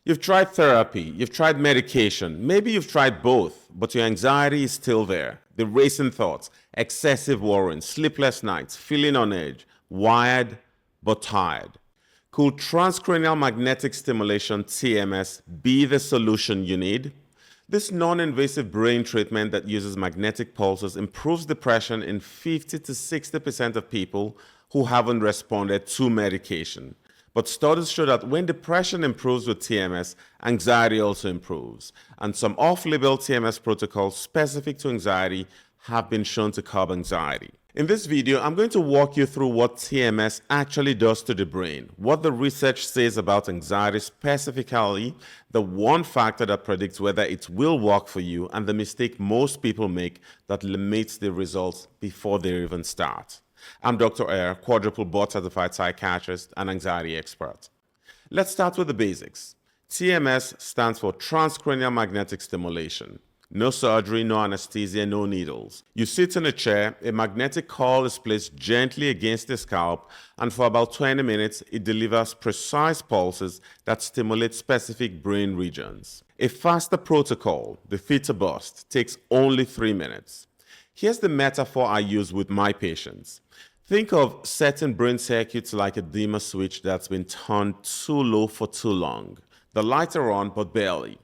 You've tried therapy, you've tried medication, maybe you've tried both, but your anxiety is still there. The racing thoughts, excessive worrying, sleepless nights, feeling on edge, wired but tired. Could transcranial magnetic stimulation, TMS, be the solution you need? This non-invasive brain treatment that uses magnetic pulses improves depression in 50 to 60% of people who haven't responded to medication. But studies show that when depression improves with TMS, anxiety also improves. And some off-label TMS protocols specific to anxiety have been shown to curb anxiety. In this video, I'm going to walk you through what TMS actually does to the brain, what the research says about anxiety specifically, the one factor that predicts whether it will work for you, and the mistake most people make that limits the results before they even start. I'm Dr. Ayer, quadruple board certified psychiatrist and anxiety expert. Let's start with the basics. TMS stands for transcranial magnetic stimulation. No surgery, no anesthesia, no needles. You sit in a chair, a magnetic coil is placed gently against the scalp, and for about 20 minutes, it delivers precise pulses that stimulate specific brain regions. A faster protocol, the theta burst, takes only 3 minutes. Here's the metaphor I use with my patients. Think of certain brain circuits like a dimmer switch that's been turned too low for too long. The lights are on, but barely.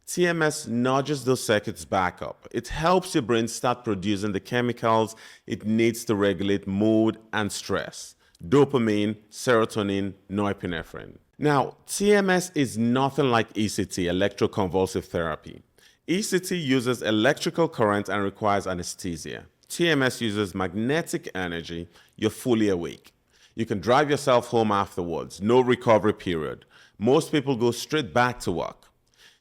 TMS nudges those circuits back up. It helps your brain start producing the chemicals it needs to regulate mood and stress. Dopamine, serotonin, norepinephrine. Now, TMS is nothing like ECT, electroconvulsive therapy. ECT uses electrical current and requires anesthesia. TMS uses magnetic energy. You're fully awake. You can drive yourself home afterwards. No recovery period. Most people go straight back to work.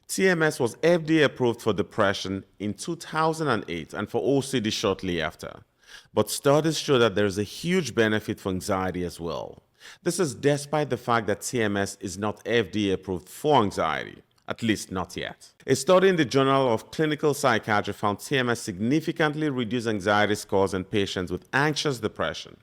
TMS was FDA approved for depression in 2008 and for OCD shortly after. But studies show that there is a huge benefit for anxiety as well. This is despite the fact that TMS is not FDA approved for anxiety, at least not yet. A study in the Journal of Clinical Psychiatry found TMS significantly reduced anxiety scores in patients with anxious depression.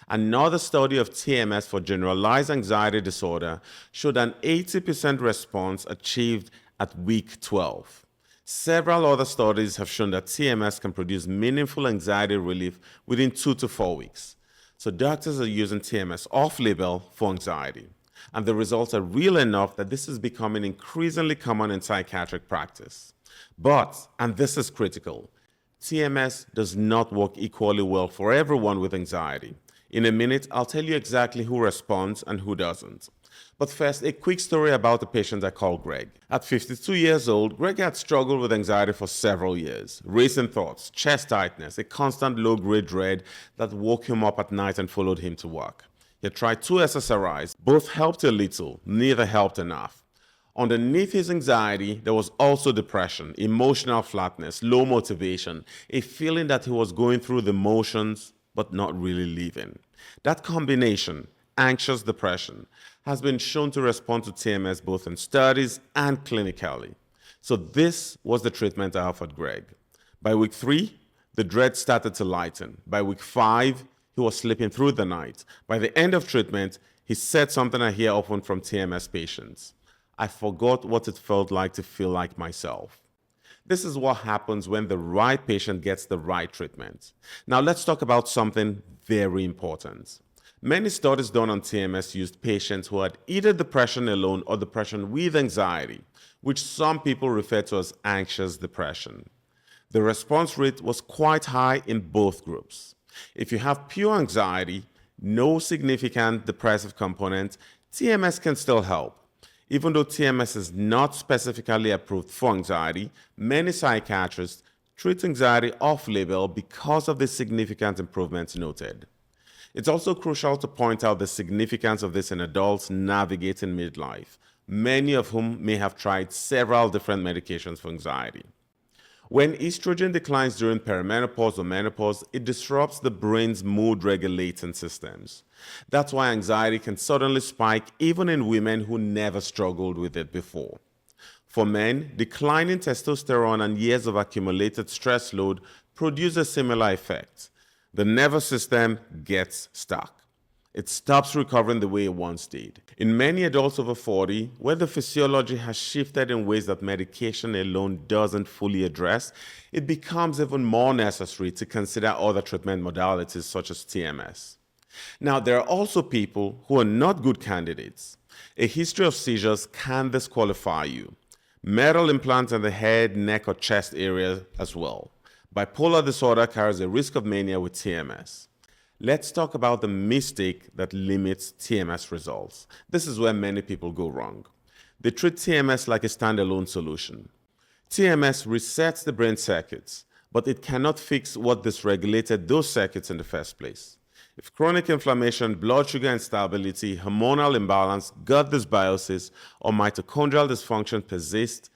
Another study of TMS for generalized anxiety disorder showed an 80% response achieved at week 12. Several other studies have shown that TMS can produce meaningful anxiety relief within 2 to 4 weeks. So doctors are using TMS off-label for anxiety. And the results are real enough that this is becoming increasingly common in psychiatric practice. But, and this is critical, TMS does not work equally well for everyone with anxiety. In a minute, I'll tell you exactly who responds and who doesn't. But first, a quick story about a patient I call Greg. At 52 years old, Greg had struggled with anxiety for several years. Racing thoughts, chest tightness, a constant low-grade dread that woke him up at night and followed him to work. He had tried 2 SSRIs. Both helped a little, neither helped enough. Underneath his anxiety, there was also depression, emotional flatness, low motivation, a feeling that he was going through the motions but not really living. That combination, anxious depression, has been shown to respond to TMS both in studies and clinically. So this was the treatment I offered Greg. By week 3, the dread started to lighten. By week 5, he was sleeping through the night. By the end of treatment, he said something I hear often from TMS patients. I forgot what it felt like to feel like myself. This is what happens when the right patient gets the right treatment. Now let's talk about something very important. Many studies done on TMS used patients who had either depression alone or depression with anxiety, which some people refer to as anxious depression. The response rate was quite high in both groups. If you have pure anxiety, no significant depressive component, TMS can still help. Even though TMS is not specifically approved for anxiety, many psychiatrists treat anxiety off-label because of the significant improvements noted. It's also crucial to point out the significance of this in adults navigating midlife, many of whom may have tried several different medications for anxiety. When estrogen declines during perimenopause or menopause, it disrupts the brain's mood-regulating systems. That's why anxiety can suddenly spike even in women who never struggled with it before. For men, declining testosterone and years of accumulated stress load produce a similar effect. The nervous system gets stuck. It stops recovering the way it once did. In many adults over 40, where the physiology has shifted in ways that medication alone doesn't fully address, it becomes even more necessary to consider other treatment modalities such as TMS. Now, there are also people who are not good candidates. A history of seizures can disqualify you. Metal implants in the head, neck, or chest area as well. Bipolar disorder carries a risk of mania with TMS. Let's talk about the mistake that limits TMS results. This is where many people go wrong. They treat TMS like a standalone solution. TMS resets the brain circuits, but it cannot fix what dysregulated those circuits in the first place. If chronic inflammation, blood sugar instability, hormonal imbalance, gut dysbiosis, or mitochondrial dysfunction persist,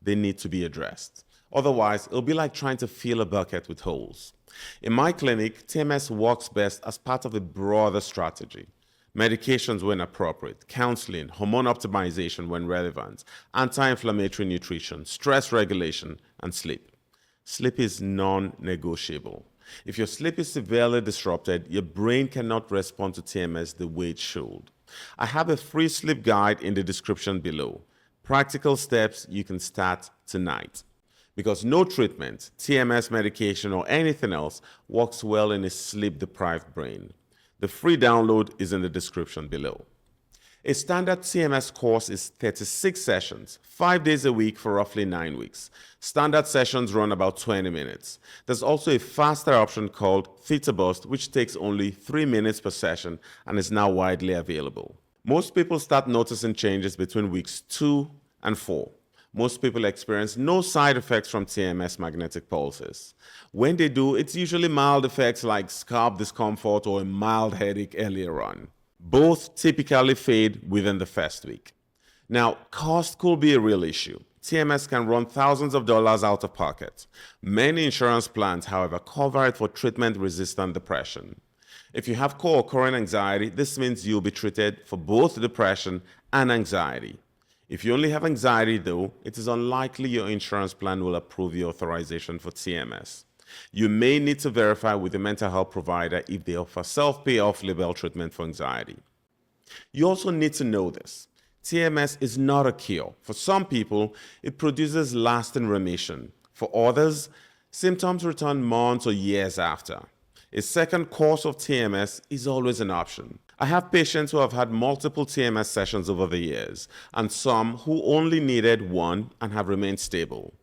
they need to be addressed. Otherwise, it'll be like trying to fill a bucket with holes. In my clinic, TMS works best as part of a broader strategy. Medications when appropriate, counseling, hormone optimization when relevant, anti-inflammatory nutrition, stress regulation, and sleep. Sleep is non-negotiable. If your sleep is severely disrupted, your brain cannot respond to TMS the way it should. I have a free sleep guide in the description below. Practical steps you can start tonight. Because no treatment, TMS medication, or anything else works well in a sleep-deprived brain. The free download is in the description below. A standard TMS course is 36 sessions, 5 days a week for roughly 9 weeks. Standard sessions run about 20 minutes. There's also a faster option called Theta Burst, which takes only 3 minutes per session and is now widely available. Most people start noticing changes between weeks 2 and 4. Most people experience no side effects from TMS magnetic pulses. When they do, it's usually mild effects like scalp discomfort or a mild headache earlier on. Both typically fade within the first week. Now, cost could be a real issue. TMS can run thousands of dollars out of pocket. Many insurance plans, however, cover it for treatment-resistant depression. If you have co-occurring anxiety, this means you'll be treated for both depression and anxiety. If you only have anxiety, though, it is unlikely your insurance plan will approve your authorization for TMS. You may need to verify with your mental health provider if they offer self-pay off-label treatment for anxiety. You also need to know this. TMS is not a cure. For some people, it produces lasting remission. For others, symptoms return months or years after. A second course of TMS is always an option. I have patients who have had multiple TMS sessions over the years, and some who only needed one and have remained stable.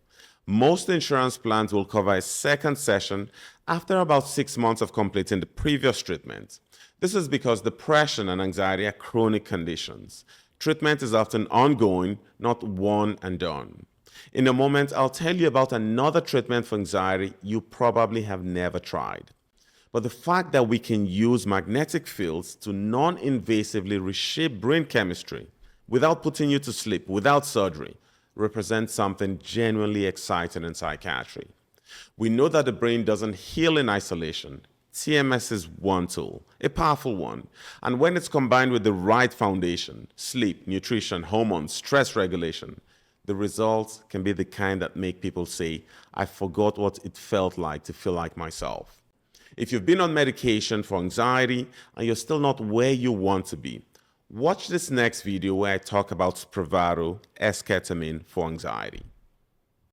Most insurance plans will cover a second session after about 6 months of completing the previous treatment. This is because depression and anxiety are chronic conditions. Treatment is often ongoing, not one and done. In a moment, I'll tell you about another treatment for anxiety you probably have never tried. But the fact that we can use magnetic fields to non-invasively reshape brain chemistry without putting you to sleep, without surgery, represents something genuinely exciting in psychiatry. We know that the brain doesn't heal in isolation. TMS is one tool, a powerful one, and when it's combined with the right foundation, sleep, nutrition, hormones, stress regulation, the results can be the kind that make people say, I forgot what it felt like to feel like myself. If you've been on medication for anxiety and you're still not where you want to be, watch this next video where I talk about Spravato, esketamine for anxiety.